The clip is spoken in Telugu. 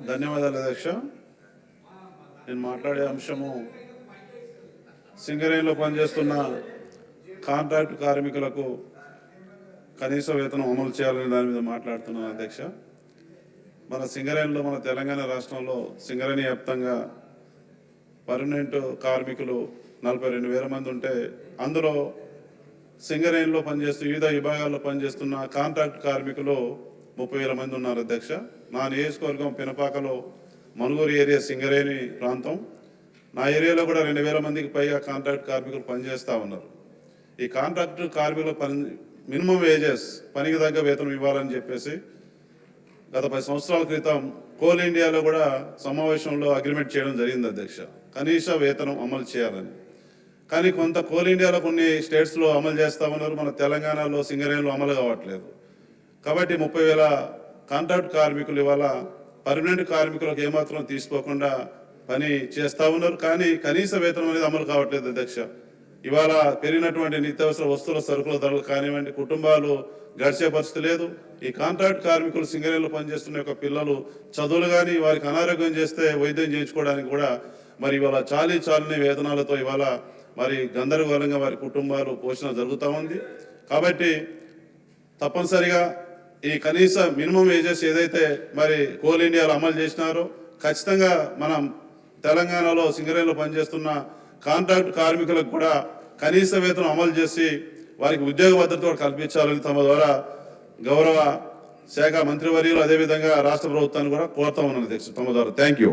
ధన్యవాదాలు అధ్యక్ష. నేను మాట్లాడే అంశము సింగరేణిలో పనిచేస్తున్న కాంట్రాక్ట్ కార్మికులకు కనీస వేతనం అమలు చేయాలనే దాని మీద మాట్లాడుతున్నాను అధ్యక్ష. మన సింగరేణిలో మన తెలంగాణ రాష్ట్రంలో సింగరేణి వ్యాప్తంగా పర్మనెంట్ కార్మికులు 42,000 మంది ఉంటే అందులో సింగరేణిలో పనిచేస్తూ వివిధ విభాగాల్లో పనిచేస్తున్న కాంట్రాక్ట్ కార్మికులు 30,000 మంది ఉన్నారు అధ్యక్ష. నా నియోజకవర్గం పినపాకలో మనుగూరు ఏరియా సింగరేణి ప్రాంతం. నా ఏరియాలో కూడా 2,000 మందికి పైగా కాంట్రాక్ట్ కార్మికులు పనిచేస్తూ ఉన్నారు. ఈ కాంట్రాక్ట్ కార్మికుల మినిమం వేజెస్ పనికి తగ్గ వేతనం ఇవ్వాలని చెప్పేసి గత 10 సంవత్సరాల క్రితం కోల్ ఇండియాలో కూడా సమావేశంలో అగ్రిమెంట్ చేయడం జరిగింది అధ్యక్ష, కనీస వేతనం అమలు చేయాలని. కానీ కొంత కోల్ ఇండియాలో కొన్ని స్టేట్స్లో అమలు చేస్తూ ఉన్నారు, మన తెలంగాణలో సింగరేణిలో అమలు కావట్లేదు. కాబట్టి 30,000 కాంట్రాక్ట్ కార్మికులు ఇవాళ పర్మనెంట్ కార్మికులకు ఏమాత్రం తీసుకోకుండా పని చేస్తూ ఉన్నారు. కానీ కనీస వేతనం అనేది అమలు కావట్లేదు అధ్యక్ష. ఇవాళ పెరిగినటువంటి నిత్యావసర వస్తువుల సరుకుల ధరలు కానివ్వండి, కుటుంబాలు గడిచే పరిస్థితి లేదు. ఈ కాంట్రాక్ట్ కార్మికులు సింగరేణిలో పనిచేస్తున్న యొక్క పిల్లలు చదువులు కానీ వారికి అనారోగ్యం చేస్తే వైద్యం చేయించుకోవడానికి కూడా మరి ఇవాళ చాలీని వేతనాలతో ఇవాళ మరి గందరగోళంగా వారి కుటుంబాలు పోషణ జరుగుతూ ఉంది. కాబట్టి తప్పనిసరిగా ఈ కనీస మినిమం వేజెస్ ఏదైతే మరి కోల్ ఇండియాలో అమలు చేసినారో ఖచ్చితంగా మనం తెలంగాణలో సింగరేణిలో పనిచేస్తున్న కాంట్రాక్ట్ కార్మికులకు కూడా కనీస వేతనం అమలు చేసి వారికి ఉద్యోగ భద్రత కల్పించాలని తమ ద్వారా గౌరవ శాఖ మంత్రివర్యులు అదేవిధంగా రాష్ట్ర ప్రభుత్వాన్ని కూడా కోరుతా ఉన్నాను అధ్యక్ష తమ ద్వారా. Thank you.